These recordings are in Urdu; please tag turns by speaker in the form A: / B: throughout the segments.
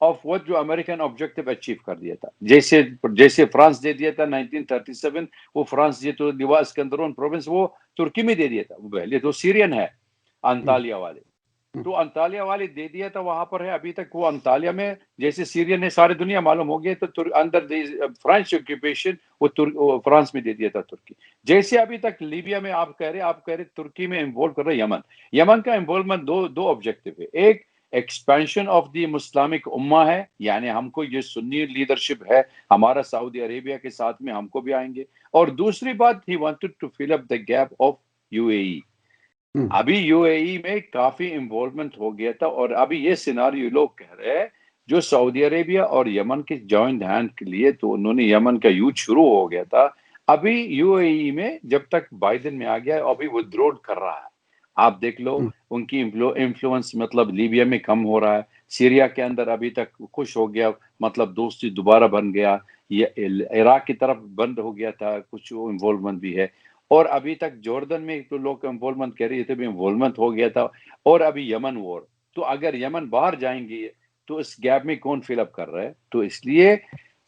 A: آف وہ جو امریکن آبجیکٹو اچیو کر دیا تھا. جیسے فرانس دے دیا تھا 1937 وہ فرانس یہ تو لیوا اسکندرون پروونس وہ ترکی میں دے دیا تھا. وہ پہلے تو سیرین ہے انطالیہ والے, تو انطالیہ والے دے دیا تھا, وہاں پر ہے ابھی تک وہ انطالیہ میں. جیسے سیرین ہے ساری دنیا معلوم ہو گیا, تو اندر فرانس آکوپیشن وہ فرانس میں دے دیا تھا ترکی. جیسے ابھی تک لیبیا میں آپ کہہ رہے ترکی میں انوالو کر رہے یمن کا انوالومنٹ دو آبجیکٹو ہے. ایک ایکسپینشن آف دی مسلمک امہ ہے, یعنی ہم کو یہ سنی لیڈرشپ ہے ہمارا سعودی عربیہ کے ساتھ میں, ہم کو بھی آئیں گے. اور دوسری بات, he wanted to fill up the gap of U A E. ابھی یو اے ای میں کافی انوالومنٹ ہو گیا تھا, اور ابھی یہ سیناریو لوگ کہہ رہے ہیں جو سعودی عربیہ اور یمن کے جوائنٹ ہینڈ کے لیے, تو انہوں نے یمن کا یوتھ شروع ہو گیا تھا. ابھی یو اے ای میں جب تک بائیڈن میں آ گیا ابھی ودرو کر رہا ہے. آپ دیکھ لو ان کی انفلوئنس مطلب لیبیا میں کم ہو رہا ہے, سیریا کے اندر ابھی تک خوش ہو گیا, مطلب دوستی دوبارہ بن گیا. یہ عراق کی طرف بند ہو گیا تھا, کچھ انوالومنٹ بھی ہے. اور ابھی تک جوردن میں تو لوگ انوالومنٹ کہہ رہے تھے بھی انوالومنٹ ہو گیا تھا. اور ابھی یمن وار, تو اگر یمن باہر جائیں گے تو اس گیپ میں کون فل اپ کر رہا ہے؟ تو اس لیے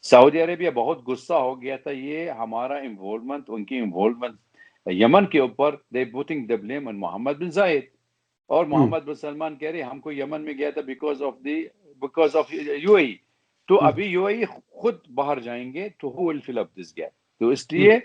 A: سعودی عربیہ بہت غصہ ہو گیا تھا, یہ ہمارا انوالومنٹ, ان کی انوالومنٹ یمن کے اوپر, دے پوٹنگ دی بلیم آن محمد بن زائد. اور محمد بن سلمان کہہ رہے ہم کو یمن میں گیا تھا بیکاز آف یو اے ای. تو ابھی یو اے ای خود باہر جائیں گے تو who will fill up this gap. تو اس لیے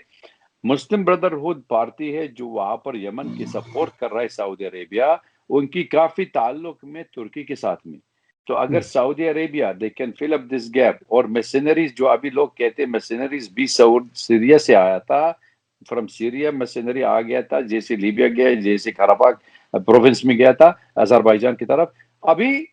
A: مسلم بردرہڈ پارٹی ہے جو وہاں پر یمن کی سپورٹ کر رہا ہے سعودی عربیہ, ان کی کافی تعلق میں ترکی کے ساتھ میں. تو اگر سعودی Arabia they can fill up this gap, اور mercenaries جو ابھی لوگ کہتے ہیں mercenaries بھی سیریا سے آیا تھا, فرام سیریا mercenary آ گیا تھا, جیسے لیبیا گیا, جیسے قراباغ پروونس میں گیا تھا آذربائیجان کی طرف, ابھی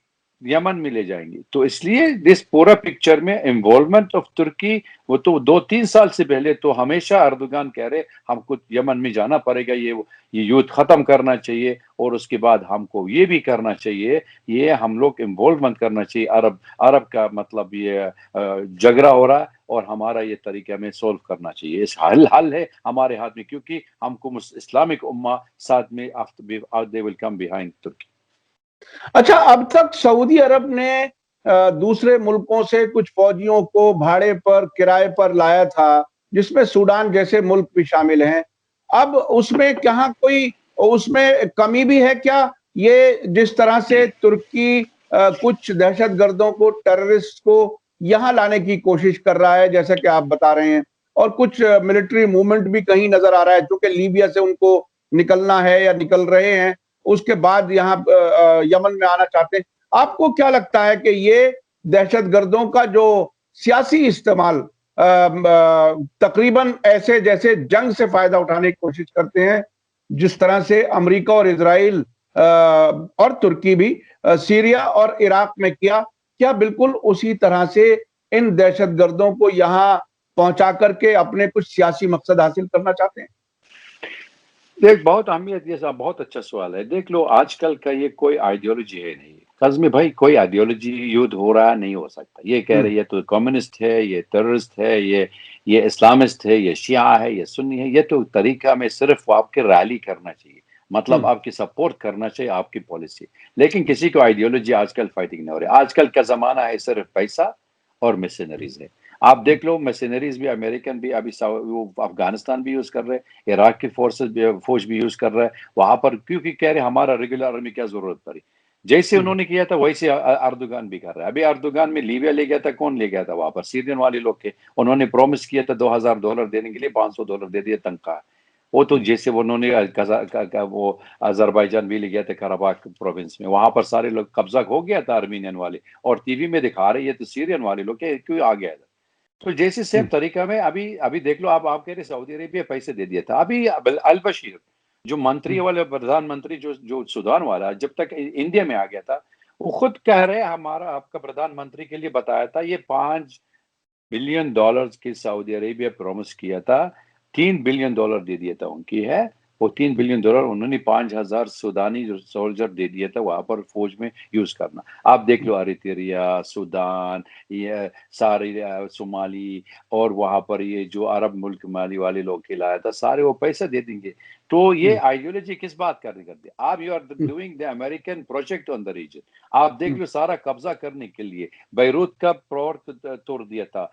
A: یمن میں لے جائیں گے. تو اس لیے اس پورا پکچر میں انوالومنٹ آف ترکی, وہ تو 2-3 سال سے پہلے تو ہمیشہ اردوغان کہہ رہے ہم کو یمن میں جانا پڑے گا, یہ یوتھ ختم کرنا چاہیے, اور اس کے بعد ہم کو یہ بھی کرنا چاہیے, یہ ہم لوگ انوالومنٹ کرنا چاہیے. عرب کا مطلب یہ جھگڑا ہو رہا ہے, اور ہمارا یہ طریقہ میں سولو کرنا چاہیے. اس حل ہے ہمارے ہاتھ میں, کیونکہ ہم کو اسلامک امہ ساتھ میں they will come behind ترکی.
B: اچھا, اب تک سعودی عرب نے دوسرے ملکوں سے کچھ فوجیوں کو بھاڑے پر کرائے پر لایا تھا, جس میں سوڈان جیسے ملک بھی شامل ہیں. اب اس میں کہاں کوئی اس میں کمی بھی ہے کیا؟ یہ جس طرح سے ترکی کچھ دہشت گردوں کو, ٹیررسٹ کو یہاں لانے کی کوشش کر رہا ہے جیسا کہ آپ بتا رہے ہیں, اور کچھ ملٹری موومنٹ بھی کہیں نظر آ رہا ہے, چونکہ لیبیا سے ان کو نکلنا ہے یا نکل رہے ہیں, اس کے بعد یہاں یمن میں آنا چاہتے ہیں. آپ کو کیا لگتا ہے کہ یہ دہشت گردوں کا جو سیاسی استعمال تقریباً ایسے جیسے جنگ سے فائدہ اٹھانے کی کوشش کرتے ہیں, جس طرح سے امریکہ اور اسرائیل اور ترکی بھی سیریا اور عراق میں کیا بالکل اسی طرح سے ان دہشت گردوں کو یہاں پہنچا کر کے اپنے کچھ سیاسی مقصد حاصل کرنا چاہتے ہیں؟
A: دیکھ, بہت اہمیت, یہ بہت اچھا سوال ہے. دیکھ لو, آج کل کا یہ کوئی آئیڈیالوجی ہے نہیں قزمی بھائی, کوئی آئیڈیالوجی یوتھ ہو رہا نہیں ہو سکتا. یہ کہہ رہے یہ تو کمیونسٹ ہے, یہ ٹیررسٹ ہے, یہ اسلامسٹ ہے, یہ شیعہ ہے, یہ سنی ہے. یہ تو طریقہ میں صرف آپ کے ریلی کرنا چاہیے, مطلب آپ کی سپورٹ کرنا چاہیے آپ کی پالیسی, لیکن کسی کو آئیڈیالوجی آج کل فائٹنگ نہیں ہو رہی. آج کل کا زمانہ ہے صرف پیسہ اور مرسنریز ہے. آپ دیکھ لو, مرسنریز بھی امریکن بھی ابھی افغانستان بھی یوز کر رہے, عراق کی فوج بھی یوز کر رہا ہے وہاں پر, کیونکہ کہہ رہے ہمارا ریگولر آرمی کیا ضرورت پڑی. جیسے انہوں نے کیا تھا ویسے اردوغان بھی کر رہا ہے. ابھی اردوغان میں لیبیا لے گیا تھا, کون لے گیا تھا وہاں پر؟ سیرین والے لوگ کے. انہوں نے پرومس کیا تھا $2,000 دینے کے لیے, $500 دے دیا تنخواہ. وہ تو جیسے انہوں نے وہ آذربائیجان بھی لے گیا تھا قراباغ پروونس میں, وہاں پر سارے لوگ قبضہ ہو گیا تھا ارمینین والے, اور ٹی وی میں دکھا رہے یہ تو سیرین والے لوگ کیوں آ گیا تھا. تو جیسے سیم طریقہ میں ابھی دیکھ لو, آپ کہہ رہے سعودی عربیہ پیسے دے دیا تھا. ابھی البشیر جو منتری والے پردھان منتری جو سودان والا, جب تک انڈیا میں آ گیا تھا, وہ خود کہہ رہے ہمارا آپ کا پردھان منتری کے لیے بتایا تھا یہ $5 بلین کی سعودی عربیہ پرومس کیا تھا, $3 بلین دے دیا تھا ان کی ہے. وہ $3 بلین انہوں نے 5,000 سودانی سولجر دے دیا تھا وہاں پر فوج میں یوز کرنا. آپ دیکھ لو اریتریا, سودان, یہ سارے صومالی, اور وہاں پر یہ جو عرب ملک مالی والے لوگ کھلایا تھا, سارے وہ پیسہ دے دیں گے. تو یہ آئیڈیولوجی کس بات کرنے کرتے آپ you are doing the American project on the region. آپ دیکھ لو سارا قبضہ کرنے کے لیے بیروت کا پورٹ توڑ دیا تھا,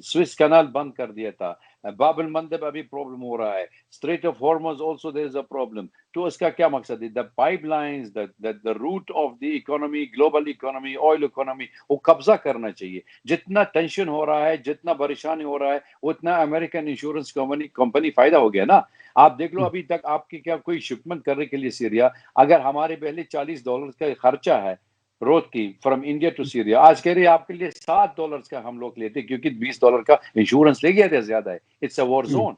A: سوئس کینال بند کر دیا تھا, باب المندب ابھی پرابلم ہو رہا ہے, strait of Hormuz also there is a problem. تو اس کا کیا مقصد ہے؟ The pipelines, the route of the economy, global economy, oil economy, وہ قبضہ کرنا چاہیے. جتنا ٹینشن ہو رہا ہے, جتنا پریشانی ہو رہا ہے, اتنا امریکن انشورنس کمپنی فائدہ ہو گیا نا. آپ دیکھ لو ابھی تک آپ کی کیا کوئی شپمنٹ کرنے کے لیے سیریا, اگر ہمارے پہلے $40 کا خرچہ ہے روز کی فرام انڈیا ٹو سیریا, آج کہہ رہی ہے آپ کے لیے $7 کا ہم لوگ لیتے کیونکہ $20 کا انشورنس لے گیا تھا زیادہ ہے. It's a war zone.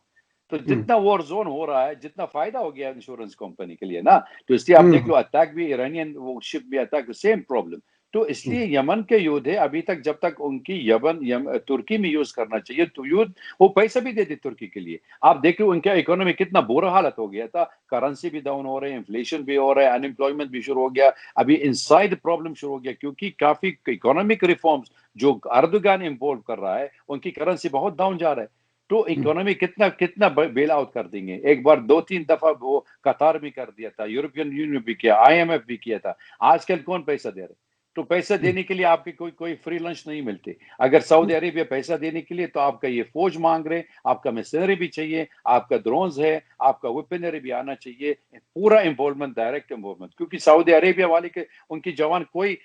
A: تو جتنا وار زون ہو رہا ہے, جتنا فائدہ ہو گیا انشورنس کمپنی کے لیے نا, تو اس لیے آپ دیکھ لو اتاک بھی ایرانین وہ شپ بھی اتاک سیم پرابلم. تو اس لیے یمن کے یودھے ابھی تک جب تک ان کی ترکی میں یوز کرنا چاہیے تو وہ پیسہ بھی دیتے ترکی کے لیے. آپ دیکھو ان کا اکانومی کتنا برا حالت ہو گیا تھا, کرنسی بھی ڈاؤن ہو رہے ہیں, انفلیشن بھی ہو رہا ہے, ان امپلائمنٹ بھی شروع ہو گیا, ابھی انسائڈ پرابلم شروع ہو گیا کیونکہ کافی اکانومک ریفارمز جو اردوغان امپورٹ کر رہا ہے ان کی کرنسی بہت ڈاؤن جا رہا ہے. تو اکانومی کتنا بیل آؤٹ کر دیں گے. ایک بار 2-3 دفعہ وہ قطار بھی کر دیا تھا, یورپین یونین بھی کیا, IMF بھی کیا تھا. آج کل کون پیسہ دے رہے؟ تو پیسہ دینے کے لیے آپ کی کوئی فری لنچ نہیں ملتے. اگر سعودی عربیہ پیسہ دینے کے لیے تو آپ کا یہ فوج مانگ رہے, آپ کا مسنری بھی چاہیے, آپ کا ڈرونز ہے, آپ کا ویپنری بھی آنا چاہیے, پورا انوالومنٹ, ڈائریکٹ انوالومنٹ. کیونکہ سعودی عربیہ والے کے ان کی جوان کوئی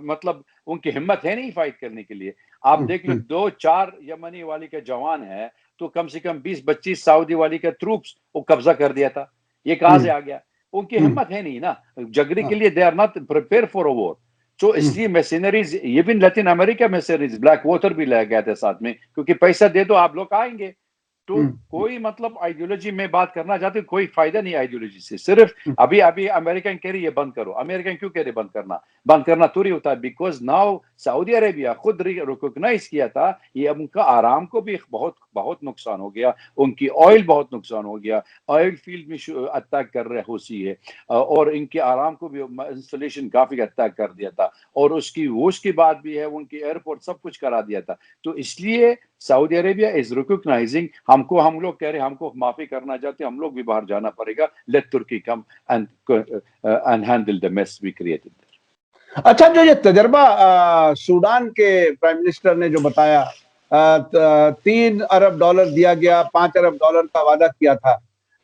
A: مطلب ان کی ہمت ہے نہیں فائٹ کرنے کے لیے. آپ دیکھ لو 2-4 یمنی والی کا جوان ہے تو کم سے کم 20-25 سعودی والی کا ٹروپس وہ قبضہ کر دیا تھا. یہ کہاں سے آ گیا؟ ان کی ہمت ہے نہیں نا جگڑے کے لیے. They are not prepare for a war. تو اس لیے میسنریز, یہ بھی لیٹن امریکہ میسنریز, بلیک واٹر بھی لے گئے تھے ساتھ میں, کیونکہ پیسہ دے دو آپ لوگ آئیں گے. تو کوئی مطلب آئیڈیولوجی میں بات کرنا چاہتے, کوئی فائدہ نہیں آئیڈیولوجی سے. صرف ابھی امریکن کہہ رہی ہے بند کرو. امریکن کیوں کہہ رہے بند کرنا توری ہوتا ہے؟ بیکاز ناؤ سعودی عربیہ خود ریکوگنائز کیا تھا یہ ان کا آرام کو بھی بہت نقصان ہو گیا, ان کی آئل بہت نقصان ہو گیا, آئل فیلڈ میں اٹیک کر رہے ہوسی ہے, اور ان کے آرام کو بھی انسٹالیشن کافی اٹیک کر دیا تھا, اور اس کی بات بھی ہے ان کی ایئرپورٹ سب کچھ کرا دیا تھا. تو اس لیے سعودی عربیہ از ریکوگنائزنگ ہم لوگ کہہ رہے ہم کو معافی کرنا چاہتے, ہم لوگ بھی باہر جانا پڑے گا. Let Turkey come and handle the mess we created.
B: اچھا, جو یہ تجربہ سوڈان کے پرائم منسٹر نے جو بتایا, $3 ارب دیا گیا, $5 ارب کا وعدہ کیا تھا,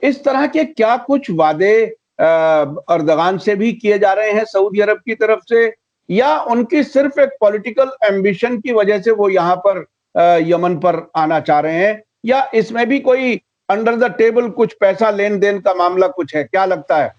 B: اس طرح کے کیا کچھ وعدے اردغان سے بھی کیے جا رہے ہیں سعودی عرب کی طرف سے, یا ان کی صرف ایک پولیٹیکل ایمبیشن کی وجہ سے وہ یہاں پر یمن پر آنا چاہ رہے ہیں, یا اس میں بھی کوئی انڈر دا ٹیبل کچھ پیسہ لین دین کا معاملہ کچھ ہے؟ کیا لگتا ہے؟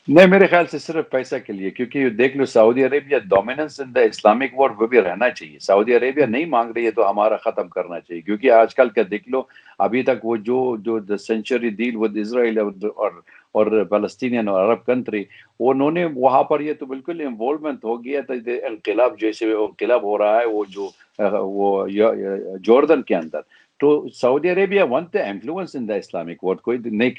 A: نہیں, میرے خیال سے صرف پیسہ کے لیے, کیونکہ دیکھ لو Saudi Arabia dominance in the Islamic world وہ بھی رہنا چاہیے. سعودی عربیہ نہیں مانگ رہی ہے تو ہمارا ختم کرنا چاہیے, کیونکہ آج کل کا دیکھ لو ابھی تک وہ جو سینچری ڈیل ود اسرائیل اور فلسطینین اور عرب کنٹری, انہوں نے وہاں پر یہ تو بالکل انوالومنٹ ہو گیا تھا. انقلاب جیسے انقلاب ہو رہا ہے وہ جوردن کے اندر. تو Saudi Arabia want the influence in the Islamic world, کوئی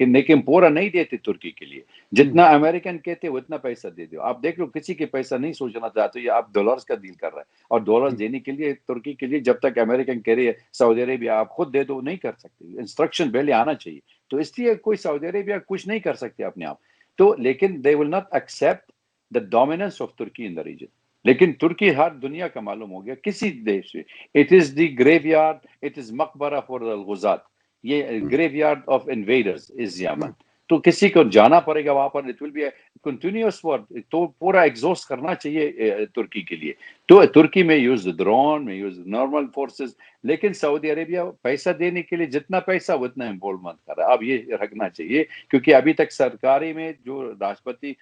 A: لیکن پورا نہیں دیتے ترکی کے لیے. جتنا امریکن کہتے اتنا پیسہ دے دو. آپ دیکھ لو کسی کے پیسہ نہیں سوچنا چاہتے, یہ آپ ڈالرز کا ڈیل کر رہے ہیں, اور ڈالرز دینے کے لیے ترکی کے لیے جب تک امریکن کہہ رہی ہے سعودی عربیہ آپ خود دے دو, نہیں کر سکتے. انسٹرکشن پہلے آنا چاہیے. تو اس لیے کوئی سعودی عربیہ کچھ نہیں کر سکتے اپنے آپ. تو لیکن they will not accept the dominance of Turkey in the region. لیکن ترکی ہر دنیا کا معلوم ہو گیا کسی دیش سے, it is the graveyard, it is مقبرہ for the الغزات. یہ graveyard of invaders is Yemen. تو کسی کو جانا پڑے گا وہاں پر, it will be a continuous war. تو پورا ایگزوسٹ کرنا چاہیے ترکی کے لیے. تو ترکی میں یوز ڈرون, میں یوز نارمل فورسز, لیکن سعودی عربیہ پیسہ دینے کے لیے جتنا پیسہ اتنا انوالومنٹ کر رہا ہے. اب یہ رکھنا چاہیے, کیونکہ ابھی تک سرکاری میں جو راشٹرپتی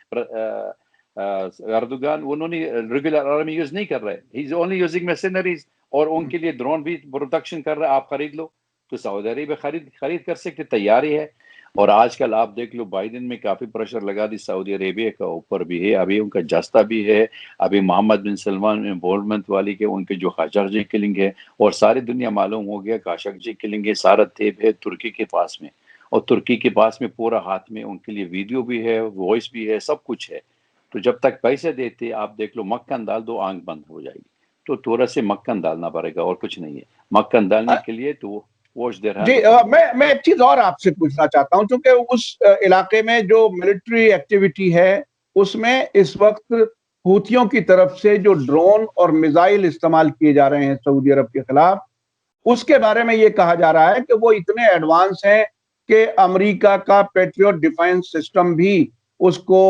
A: اردوغان انہوں نے ریگولر آرمی یوز نہیں کر رہے, ہی از اونلی یوزنگ میسنریز, اور ان کے لیے ڈرون بھی پروڈکشن کر رہا ہے, آپ خرید لو. تو سعودی عربیہ خرید کر سکتے, تیاری ہے. اور آج کل آپ دیکھ لو بائیڈن میں کافی پریشر لگا دی سعودی عربیہ کا اوپر بھی ہے, ابھی ان کا جستہ بھی ہے. ابھی محمد بن سلمان انوالومنٹ والی کے ان کے جو خاشقجی کلنگ ہے, اور ساری دنیا معلوم ہو گیا خاشقجی کلنگ ہے, سارا تیب ہے ترکی کے پاس میں, اور ترکی کے پاس میں پورا ہاتھ میں ان کے لیے ویڈیو بھی ہے, وائس بھی ہے, سب کچھ ہے. تو جب تک پیسے دیتے آپ دیکھ لو مکھن ڈال دو آنکھ بند ہو جائے گی. تو تھوڑا سے مکھن ڈالنا پڑے گا, اور کچھ نہیں ہے. مکھن ڈالنے کے لیے تو wash their
B: جی
A: hands.
B: میں ایک چیز اور آپ سے پوچھنا چاہتا ہوں، چونکہ اس علاقے میں جو ملٹری ایکٹیویٹی ہے اس میں اس وقت حوثیوں کی طرف سے جو ڈرون اور میزائل استعمال کیے جا رہے ہیں سعودی عرب کے خلاف، اس کے بارے میں یہ کہا جا رہا ہے کہ وہ اتنے ایڈوانس ہیں کہ امریکہ کا پیٹریوٹ ڈیفینس سسٹم بھی اس کو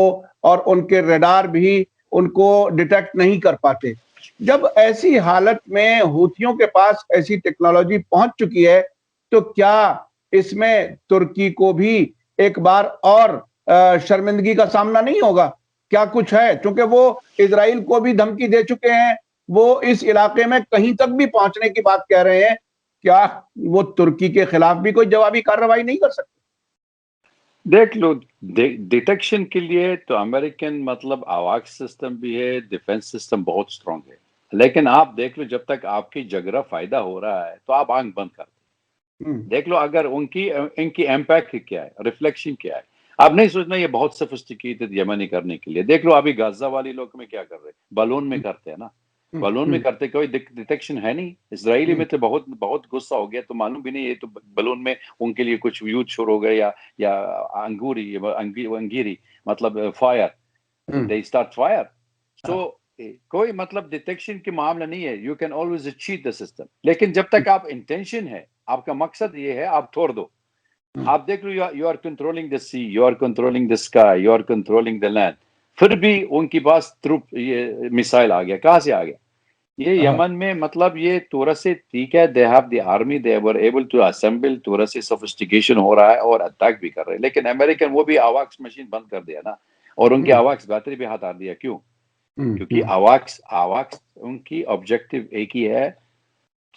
B: اور ان کے ریڈار بھی ان کو ڈیٹیکٹ نہیں کر پاتے۔ جب ایسی حالت میں حوثیوں کے پاس ایسی ٹیکنالوجی پہنچ چکی ہے تو کیا اس میں ترکی کو بھی ایک بار اور شرمندگی کا سامنا نہیں ہوگا؟ کیا کچھ ہے؟ چونکہ وہ اسرائیل کو بھی دھمکی دے چکے ہیں، وہ اس علاقے میں کہیں تک بھی پہنچنے کی بات کہہ رہے ہیں، کیا وہ ترکی کے خلاف بھی کوئی جوابی کارروائی نہیں کر سکتے؟
A: دیکھ لو، ڈیٹیکشن کے لیے تو امریکن مطلب آواز سسٹم بھی ہے، ڈیفense سسٹم بہت اسٹرانگ ہے، لیکن آپ دیکھ لو جب تک آپ کی جگرہ فائدہ ہو رہا ہے تو آپ آنکھ بند کرتے، دیکھ لو اگر ان کی امپیکٹ کیا ہے، ریفلیکشن کیا ہے۔ آپ نہیں سوچنا یہ بہت سفسٹیکیٹڈ یمنی کرنے کے لیے، دیکھ لو ابھی غزہ والی لوگ میں کیا کر رہے، بلون میں کرتے ہیں نا، بلون میں کرتے، کوئی ڈیٹیکشن ہے نہیں۔ اسرائیلی میں تو بہت غصہ ہو گیا، تو معلوم بھی نہیں یہ تو بلون میں ان کے لیے کچھ یوز شروع ہو گیا یا انگیری مطلب فائر، دے اسٹارٹ فائر۔ سو کوئی مطلب ڈیٹیکشن کے معاملہ نہیں ہے، you can always chat the system, لیکن جب تک آپ انٹینشن ہے، آپ کا مقصد یہ ہے، آپ چھوڑ دو۔ آپ دیکھ لو you are controlling the sea, you are controlling the sky, you are controlling the land, پھر بھی ان کی پاس ٹروپ یہ میسائل آ گیا، کہاں سے آ گیا؟ یہ یمن میں مطلب یہ تھوڑا سے ٹھیک ہے، they have the army, they were able to assemble, تھوڑا سے سوفسٹیکیشن ہو رہا ہے اور اٹیک بھی کر رہے ہیں، لیکن امریکن وہ بھی آواکس مشین بند کر دیا نا، اور ان کی آواکس بیٹری بھی ہٹا دیا۔ کیوں؟ کیونکہ آواکس ان کی آبجیکٹو ایک ہی ہے،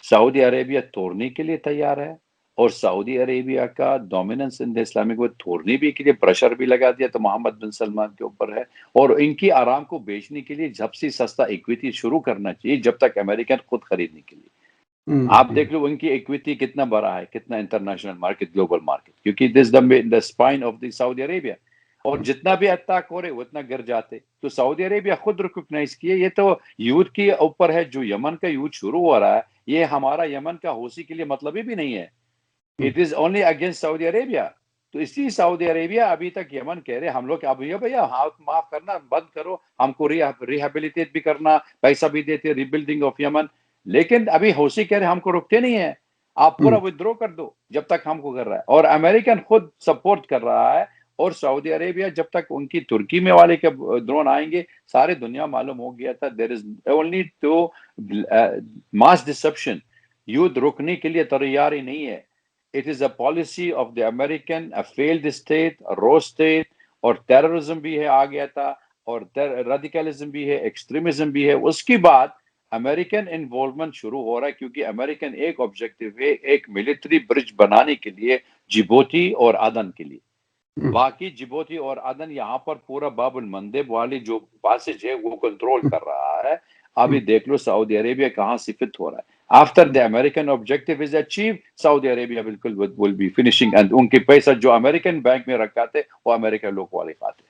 A: سعودی عربیہ توڑنے کے لیے تیار ہے، اور سعودی عربیہ کا ڈومیننس ان اسلامک ورلڈ توڑنے بھی کے لیے پریشر بھی لگا دیا تو محمد بن سلمان کے اوپر ہے، اور ان کی آرام کو بیچنے کے لیے جب سے سستا ایکویٹی شروع کرنا چاہیے جب تک امریکن خود خریدنے کے لیے۔ آپ دیکھ لو ان کی ایکویٹی کتنا بڑا ہے، کتنا انٹرنیشنل مارکیٹ، گلوبل مارکیٹ، کیونکہ دس دا اسپائن آف دی سعودی عربیہ، اور جتنا بھی اٹیک ہو رہے اتنا گر جاتے، تو سعودی عربیہ خود ریکگنائز کیے یہ تو یوتھ کے اوپر ہے، جو یمن کا یوتھ شروع ہو رہا ہے، یہ ہمارا یمن کا حوثی کے لیے مطلب ہی بھی نہیں ہے، اٹ از اونلی اگینسٹ سعودی عربیہ۔ تو اسی سعودی عربیہ ابھی تک یمن کہہ رہے ہم لوگ ابھی بھیا ہاتھ معاف کرنا بند کرو، ہم کو ریہیبلیٹیٹ بھی کرنا، پیسہ بھی دیتے ری بلڈنگ آف یمن، لیکن ابھی حوثی کہہ رہے ہم کو روکتے نہیں ہیں، آپ پورا ودرو کر دو جب تک ہم کو کر رہا ہے، اور امریکن خود سپورٹ کر رہا ہے، اور سعودی عربیہ جب تک ان کی ترکی میں والے کے ڈرون آئیں گے، سارے دنیا معلوم ہو گیا تھا there is only to mass deception, youth روکنے کے لیے تیار ہی نہیں ہے۔ It is a policy of the American, a failed state, a raw state، اور ٹیررزم بھی ہے آ گیا تھا، اور ریڈیکلزم بھی ہے، ایکسٹریمزم بھی ہے۔ اس کی بعد امریکن انوالومنٹ شروع ہو رہا ہے، کیونکہ امریکن ایک آبجیکٹو ہے، ایک ملٹری برج بنانے کے لیے جبوتی اور عدن کے لیے، باقی جبوتی اور عدن یہاں پر پورا باب المندب والی جو پاسج ہے وہ کنٹرول کر رہا ہے۔ ابھی دیکھ لو سعودی عربیہ کہاں سے فٹ ہو رہا ہے۔ After the American objective is achieved, Saudi Arabia بالکل will be finishing، and ان کے پیسہ جو امریکن بینک میں رکھا تھے وہ امریکن لوگ والے کھاتے۔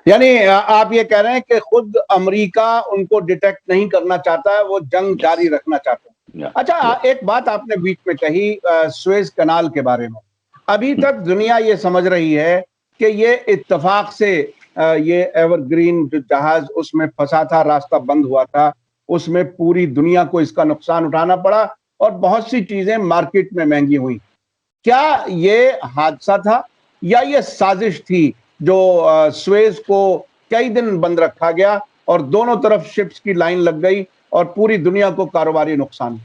B: یعنی آپ یہ کہہ رہے ہیں کہ خود امریکہ ان کو ڈیٹیکٹ نہیں کرنا چاہتا ہے، وہ جنگ جاری رکھنا چاہتا ہے۔ اچھا، ایک بات آپ نے بیچ میں کہی سویز کنال کے بارے میں، ابھی تک دنیا یہ سمجھ رہی ہے کہ یہ اتفاق سے یہ ایور گرین جو جہاز اس میں پھنسا تھا، راستہ بند ہوا تھا، اس میں پوری دنیا کو اس کا نقصان اٹھانا پڑا اور بہت سی چیزیں مارکیٹ میں مہنگی ہوئی۔ کیا یہ حادثہ تھا یا یہ سازش تھی جو سویز کو کئی دن بند رکھا گیا اور دونوں طرف شپس کی لائن لگ گئی اور پوری دنیا کو کاروباری نقصان؟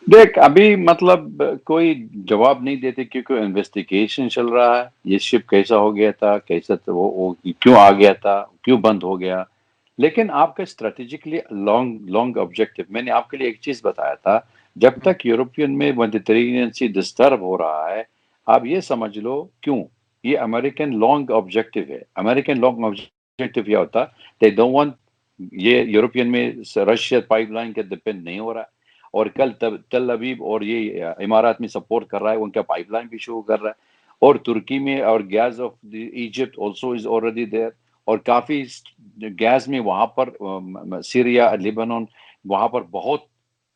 A: دیکھ ابھی مطلب کوئی جواب نہیں دیتے، کیونکہ انویسٹیگیشن چل رہا ہے، یہ شپ کیسا ہو گیا تھا، کیسا وہ کیوں آ گیا تھا، کیوں بند ہو گیا، لیکن آپ کا اسٹریٹجکلی لانگ آبجیکٹو، میں نے آپ کے لیے ایک چیز بتایا تھا، جب تک یورپین میں میڈیٹرینین سی ڈسٹرب ہو رہا ہے، آپ یہ سمجھ لو کیوں، یہ امریکن لانگ آبجیکٹو ہے۔ امریکن لانگ آبجیکٹو یہ ہوتا they don't want یہ یورپین میں رشیا پائپ لائن کے ڈپینڈ نہیں ہو رہا ہے، اور کل تل ابیب اور یہ امارات میں سپورٹ کر رہا ہے، ان کا پائپ لائن بھی شروع کر رہا ہے، اور ترکی میں اور gas of Egypt also is already there, اور کافی گیس میں وہاں پر سیریا، لیبنان، وہاں پر بہت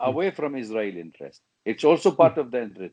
A: away from Israel interest. It's also part of the interest.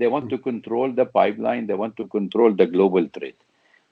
A: They want to control the pipeline, they want to control the global trade.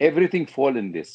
A: everything fall in this.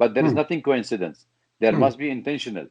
A: but there is nothing coincidence. There must be intentional.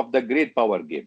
A: of the great power game.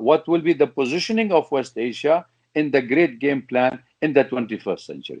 A: what will be the positioning of West Asia in the great game plan in the 21st century.